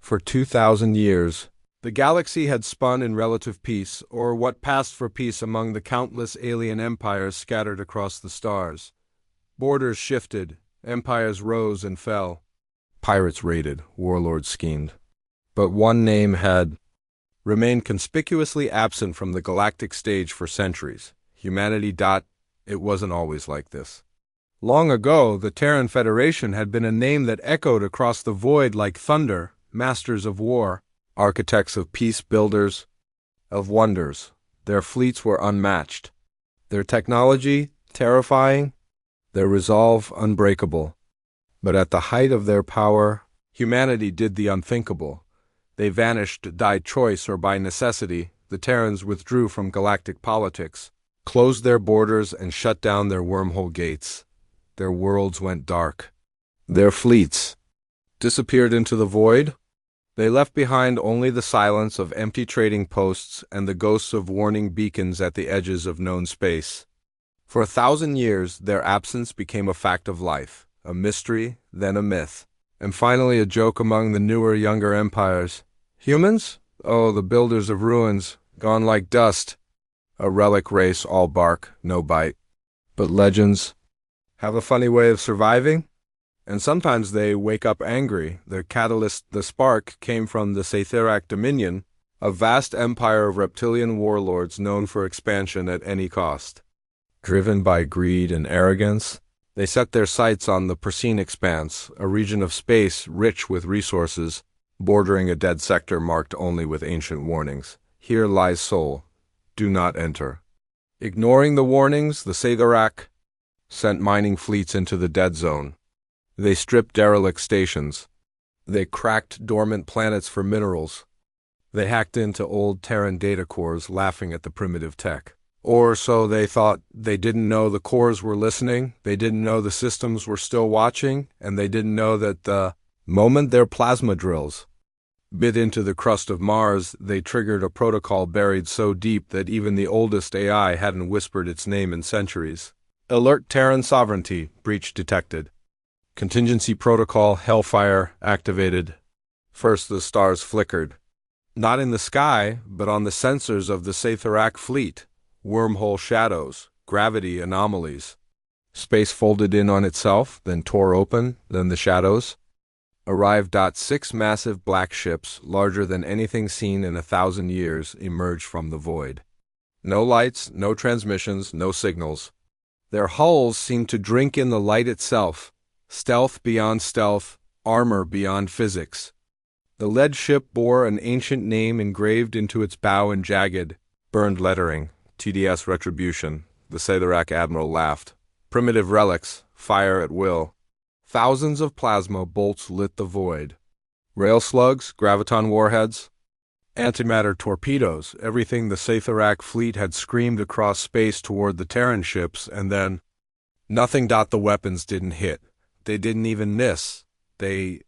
For 2,000 years, the galaxy had spun in relative peace, or what passed for peace among the countless alien empires scattered across the stars. Borders shifted, empires rose and fell. Pirates raided, warlords schemed. But one name had remained conspicuously absent from the galactic stage for centuries. Humanity. It wasn't always like this. Long ago, the Terran Federation had been a name that echoed across the void like thunder, masters of war, architects of peace, builders of wonders. Their fleets were unmatched, their technology terrifying, their resolve unbreakable. But at the height of their power, humanity did the unthinkable. They vanished, by choice or by necessity. The Terrans withdrew from galactic politics, closed their borders, and shut down their wormhole gates. Their worlds went dark. Their fleets disappeared into the void. They left behind only the silence of empty trading posts and the ghosts of warning beacons at the edges of known space. For 1,000 years, their absence became a fact of life, a mystery, then a myth, and finally a joke among the newer, younger empires. Humans? Oh, the builders of ruins, gone like dust. A relic race, all bark, no bite. But legends have a funny way of surviving. And sometimes they wake up angry. The catalyst, the spark, came from the Scytherak Dominion, a vast empire of reptilian warlords known for expansion at any cost. Driven by greed and arrogance, they set their sights on the pristine expanse, a region of space rich with resources, bordering a dead sector marked only with ancient warnings. Here lies soul. Do not enter. Ignoring the warnings, the Scytherak sent mining fleets into the dead zone. They stripped derelict stations. They cracked dormant planets for minerals. They hacked into old Terran data cores, laughing at the primitive tech. Or so they thought. They didn't know the cores were listening, they didn't know the systems were still watching, and they didn't know that the moment their plasma drills bit into the crust of Mars, they triggered a protocol buried so deep that even the oldest AI hadn't whispered its name in centuries. Alert Terran sovereignty, breach detected. Contingency protocol Hellfire activated. First the stars flickered. Not in the sky, but on the sensors of the Scytherak fleet. Wormhole shadows, gravity anomalies. Space folded in on itself, then tore open, then the shadows. Arrived. 6 massive black ships, larger than anything seen in 1,000 years, emerged from the void. No lights, no transmissions, no signals. Their hulls seemed to drink in the light itself. Stealth beyond stealth, armor beyond physics. The lead ship bore an ancient name engraved into its bow in jagged, burned lettering. TDS Retribution. The Scytherak admiral laughed. Primitive relics, fire at will. Thousands of plasma bolts lit the void. Rail slugs, graviton warheads, antimatter torpedoes, everything the Scytherak fleet had screamed across space toward the Terran ships, and then nothing. The weapons didn't hit. They didn't even miss. They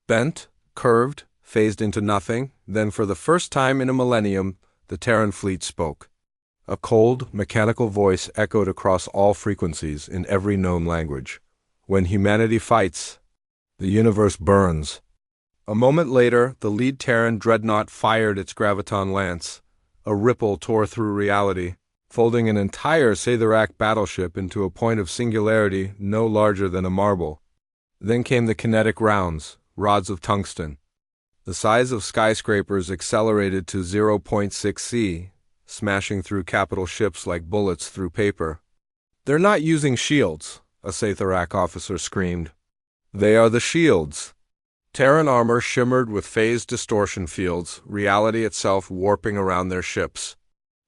bent, curved, phased into nothing. Then for the first time in a millennium, the Terran fleet spoke. A cold, mechanical voice echoed across all frequencies in every known language. When humanity fights, the universe burns. A moment later, the lead Terran dreadnought fired its graviton lance. A ripple tore through reality, folding an entire Scytherak battleship into a point of singularity no larger than a marble. Then came the kinetic rounds, rods of tungsten. The size of skyscrapers accelerated to 0.6 C, smashing through capital ships like bullets through paper. They're not using shields, a Scytherak officer screamed. They are the shields. Terran armor shimmered with phased distortion fields, reality itself warping around their ships.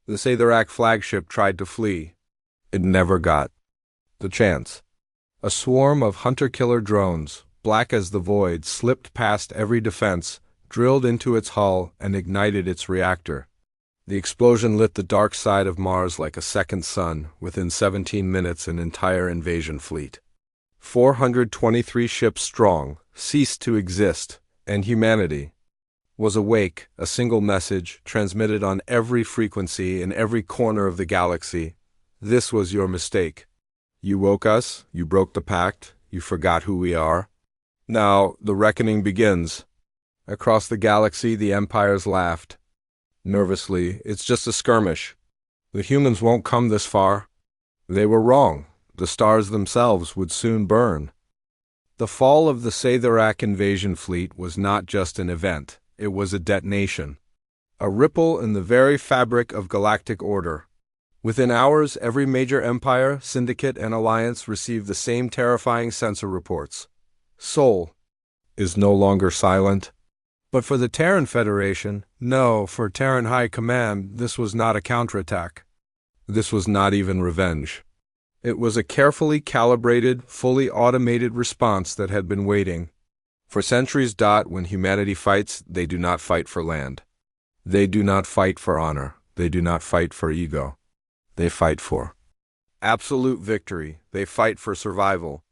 The Scytherak flagship tried to flee. It never got the chance. A swarm of hunter-killer drones, black as the void, slipped past every defense, drilled into its hull, and ignited its reactor. The explosion lit the dark side of Mars like a second sun. Within 17 minutes, an entire invasion fleet, 423 ships strong, ceased to exist, and humanity was awake, a single message transmitted on every frequency in every corner of the galaxy. This was your mistake. You woke us, you broke the pact, you forgot who we are. Now the reckoning begins. Across the galaxy, the empires laughed. Nervously, it's just a skirmish. The humans won't come this far. They were wrong. The stars themselves would soon burn. The fall of the Saytharak invasion fleet was not just an event, it was a detonation. A ripple in the very fabric of galactic order. Within hours, every major empire, syndicate, and alliance received the same terrifying sensor reports. Sol is no longer silent. But for the Terran Federation, no, for Terran High Command, this was not a counterattack. This was not even revenge. It was a carefully calibrated, fully automated response that had been waiting. For centuries. When humanity fights, they do not fight for land. They do not fight for honor. They do not fight for ego. They fight for absolute victory. They fight for survival.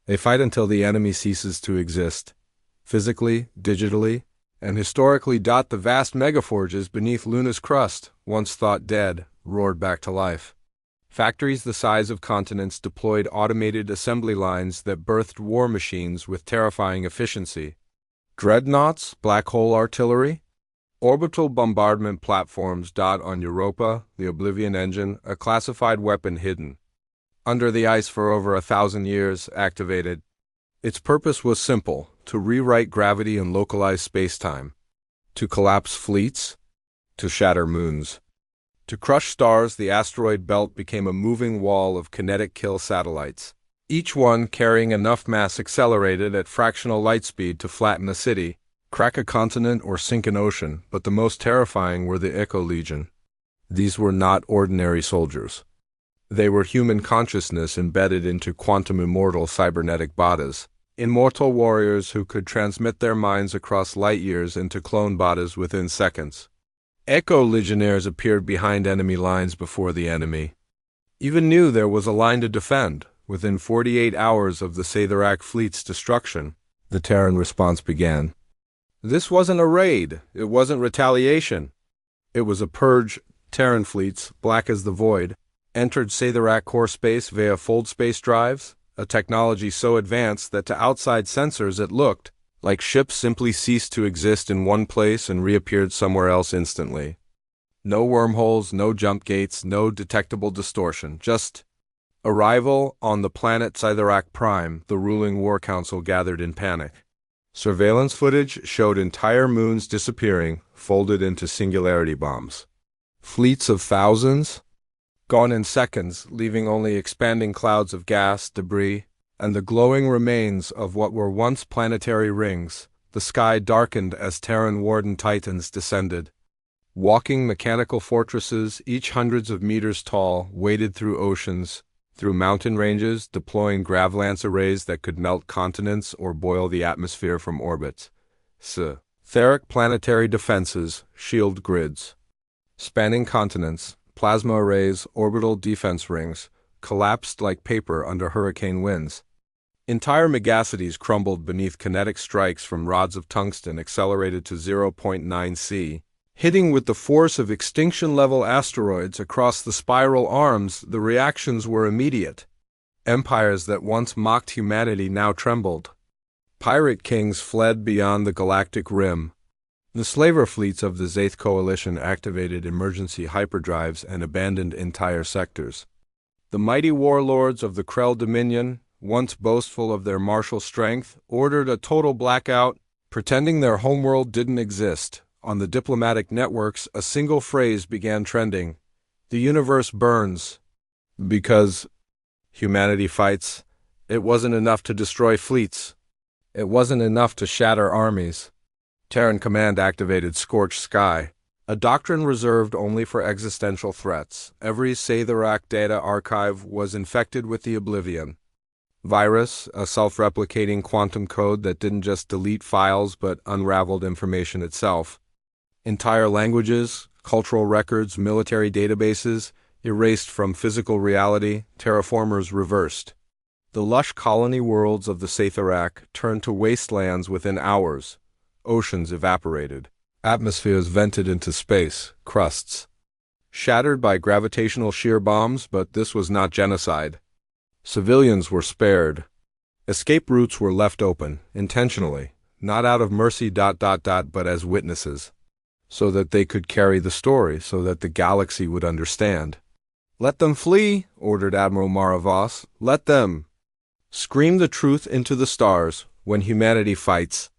They fight until the enemy ceases to exist. Physically, digitally, and historically. The vast megaforges beneath Luna's crust, once thought dead, roared back to life. Factories the size of continents deployed automated assembly lines that birthed war machines with terrifying efficiency. Dreadnoughts, black hole artillery, orbital bombardment platforms. On Europa, the Oblivion engine, a classified weapon hidden under the ice for over 1,000 years, activated. Its purpose was simple: to rewrite gravity and localize space-time, to collapse fleets, to shatter moons. To crush stars, the asteroid belt became a moving wall of kinetic kill satellites, each one carrying enough mass accelerated at fractional light speed to flatten a city, crack a continent, or sink an ocean. But the most terrifying were the Echo Legion. These were not ordinary soldiers. They were human consciousness embedded into quantum-immortal cybernetic bodies, immortal warriors who could transmit their minds across light years into clone bodies within seconds. Echo Legionnaires appeared behind enemy lines before the enemy even knew there was a line to defend. Within 48 hours of the Saytharak fleet's destruction, the Terran response began. This wasn't a raid, it wasn't retaliation. It was a purge. Terran fleets, black as the void, entered Saytharak core space via fold space drives, a technology so advanced that to outside sensors it looked like ships simply ceased to exist in one place and reappeared somewhere else instantly. No wormholes, no jump gates, no detectable distortion, just arrival on the planet Saytharak Prime. The ruling war council gathered in panic. Surveillance footage showed entire moons disappearing, folded into singularity bombs. Fleets of thousands gone in seconds, leaving only expanding clouds of gas, debris, and the glowing remains of what were once planetary rings. The sky darkened as Terran Warden Titans descended. Walking mechanical fortresses, each hundreds of meters tall, waded through oceans, through mountain ranges, deploying gravlance arrays that could melt continents or boil the atmosphere from orbit. Etheric planetary defenses, shield grids. Spanning continents, plasma arrays, orbital defense rings, collapsed like paper under hurricane winds. Entire megacities crumbled beneath kinetic strikes from rods of tungsten accelerated to 0.9 C. Hitting with the force of extinction-level asteroids across the spiral arms, the reactions were immediate. Empires that once mocked humanity now trembled. Pirate kings fled beyond the galactic rim. The slaver fleets of the Zaith Coalition activated emergency hyperdrives and abandoned entire sectors. The mighty warlords of the Krell Dominion, once boastful of their martial strength, ordered a total blackout, pretending their homeworld didn't exist. On the diplomatic networks, a single phrase began trending: "The universe burns." Because humanity fights, it wasn't enough to destroy fleets. It wasn't enough to shatter armies. Terran Command activated Scorched Sky, a doctrine reserved only for existential threats. Every Saytharak data archive was infected with the Oblivion virus, a self-replicating quantum code that didn't just delete files but unraveled information itself. Entire languages, cultural records, military databases erased from physical reality, terraformers reversed. The lush colony worlds of the Saytharak turned to wastelands within hours. Oceans evaporated. Atmospheres vented into space, crusts shattered by gravitational shear bombs, but this was not genocide. Civilians were spared. Escape routes were left open, intentionally. not out of mercy, but as witnesses, so that they could carry the story, so that the galaxy would understand. "Let them flee," ordered Admiral Maravos. "Let them scream the truth into the stars. When humanity fights,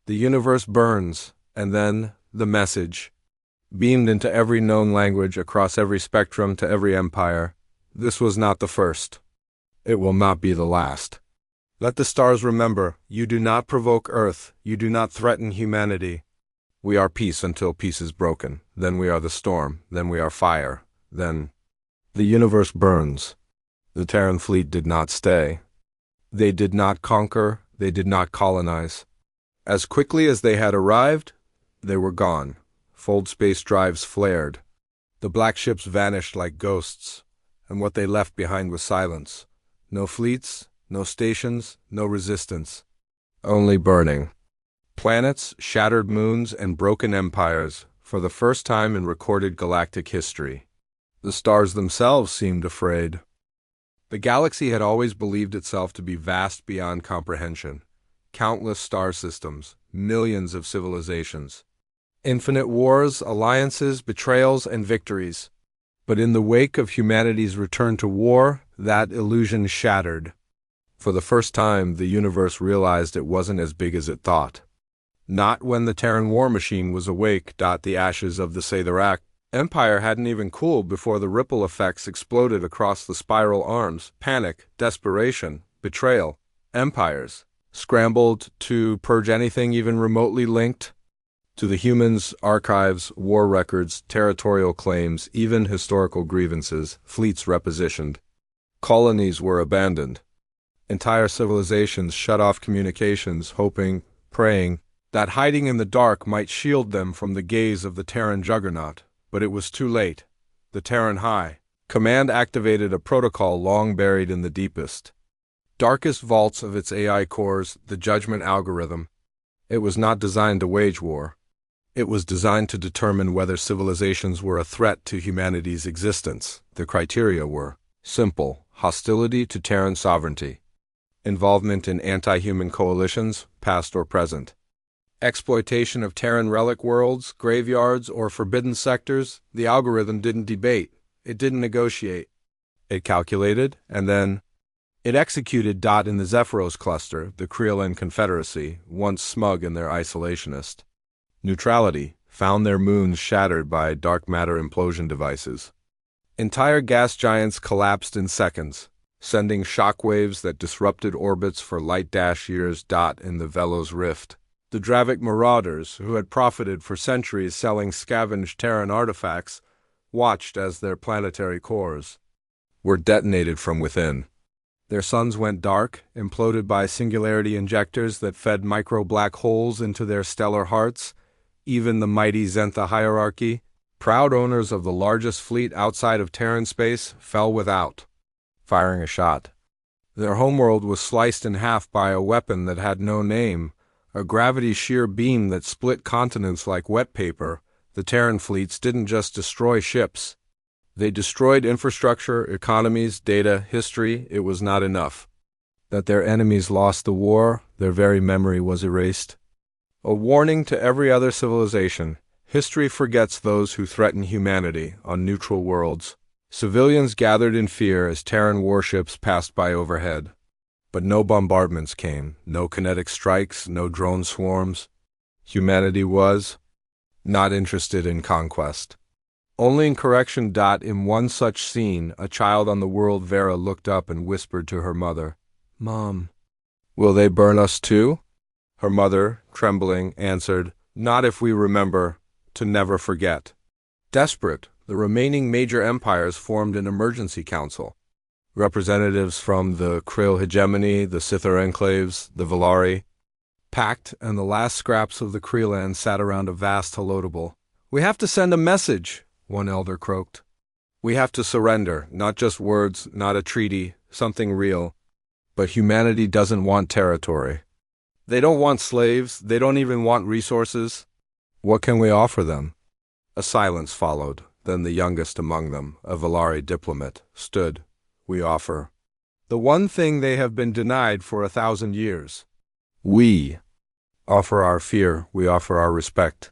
the universe burns." And then the message, beamed into every known language, across every spectrum, to every empire: "This was not the first. It will not be the last. Let the stars remember, you do not provoke Earth, you do not threaten humanity. We are peace until peace is broken. Then we are the storm, then we are fire, then..." The universe burns. The Terran fleet did not stay. They did not conquer, they did not colonize. As quickly as they had arrived, they were gone. Fold space drives flared. The black ships vanished like ghosts, and what they left behind was silence. No fleets, no stations, no resistance. Only burning. Planets, shattered moons, and broken empires, for the first time in recorded galactic history. The stars themselves seemed afraid. The galaxy had always believed itself to be vast beyond comprehension. Countless star systems, millions of civilizations. Infinite wars, alliances, betrayals, and victories. But in the wake of humanity's return to war, that illusion shattered. For the first time, the universe realized it wasn't as big as it thought. Not when the Terran War Machine was awake. The ashes of the Saytharak Empire hadn't even cooled before the ripple effects exploded across the spiral arms. Panic, desperation, betrayal. Empires scrambled to purge anything even remotely linked to the humans, archives, war records, territorial claims, even historical grievances. Fleets repositioned. Colonies were abandoned. Entire civilizations shut off communications, hoping, praying, that hiding in the dark might shield them from the gaze of the Terran juggernaut. But it was too late. The Terran High Command activated a protocol long buried in the deepest, darkest vaults of its AI cores, the judgment algorithm. It was not designed to wage war. It was designed to determine whether civilizations were a threat to humanity's existence. The criteria were simple: hostility to Terran sovereignty, involvement in anti-human coalitions, past or present, exploitation of Terran relic worlds, graveyards, or forbidden sectors. The algorithm didn't debate. It didn't negotiate. It calculated, and then it executed. In the Zephyros cluster, the Creolan Confederacy, once smug in their isolationist neutrality, found their moons shattered by dark matter implosion devices. Entire gas giants collapsed in seconds, sending shockwaves that disrupted orbits for light-years. In the Velos Rift, the Dravik marauders, who had profited for centuries selling scavenged Terran artifacts, watched as their planetary cores were detonated from within. Their suns went dark, imploded by singularity injectors that fed micro-black holes into their stellar hearts. Even the mighty Zentha hierarchy, proud owners of the largest fleet outside of Terran space, fell without firing a shot. Their homeworld was sliced in half by a weapon that had no name, a gravity shear beam that split continents like wet paper. The Terran fleets didn't just destroy ships. They destroyed infrastructure, economies, data, history. It was not enough that their enemies lost the war, their very memory was erased. A warning to every other civilization: history forgets those who threaten humanity on neutral worlds. Civilians gathered in fear as Terran warships passed by overhead. But no bombardments came, no kinetic strikes, no drone swarms. Humanity was not interested in conquest. Only in correction. In one such scene, a child on the world Vera looked up and whispered to her mother, "Mom, will they burn us too?" Her mother, trembling, answered, "Not if we remember to never forget." Desperate, the remaining major empires formed an emergency council. Representatives from the Krill hegemony, the Sithar enclaves, the Valari, Pact, and the last scraps of the Kreelan sat around a vast halotable. "We have to send a message," one elder croaked. "We have to surrender, not just words, not a treaty, something real. But humanity doesn't want territory. They don't want slaves, they don't even want resources. What can we offer them?" A silence followed. Then the youngest among them, a Valari diplomat, stood. "We offer the one thing they have been denied for 1,000 years. We offer our fear, we offer our respect.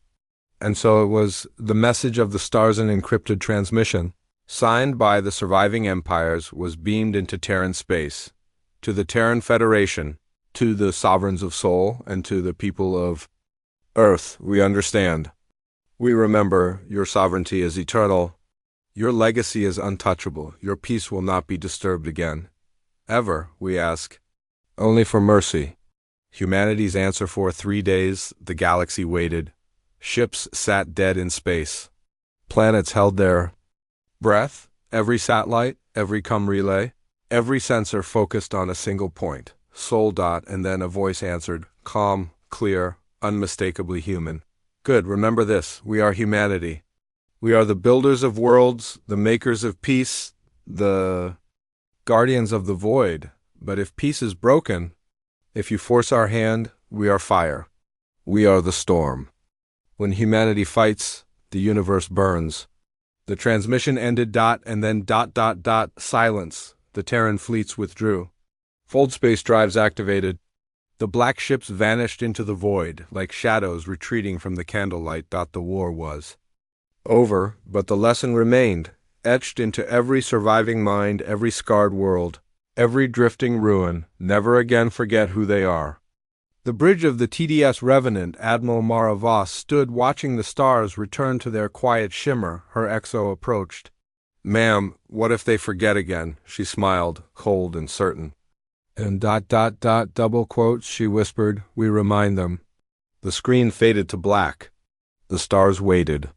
And so it was the message of the stars in encrypted transmission, signed by the surviving empires, was beamed into Terran space, to the Terran Federation, to the sovereigns of Sol, and to the people of Earth. We understand. We remember your sovereignty is eternal. Your legacy is untouchable. Your peace will not be disturbed again. Ever, we ask. Only for mercy. Humanity's answer: for 3 days, the galaxy waited. Ships sat dead in space. Planets held their breath. Every satellite, every com relay, every sensor focused on a single point. Sol dot, and then a voice answered, calm, clear, unmistakably human. Good, remember this. We are humanity. We are the builders of worlds, the makers of peace, the guardians of the void. But if peace is broken, if you force our hand, we are fire. We are the storm. When humanity fights, the universe burns. The transmission ended and then silence. The Terran fleets withdrew. Fold space drives activated. The black ships vanished into the void, like shadows retreating from the candlelight. The war was over, but the lesson remained, etched into every surviving mind, every scarred world, every drifting ruin. Never again forget who they are. The bridge of the TDS Revenant, Admiral Mara Voss, stood watching the stars return to their quiet shimmer. Her XO approached. Ma'am, what if they forget again? She smiled, cold and certain. And double quotes, she whispered, we remind them. The screen faded to black. The stars waited.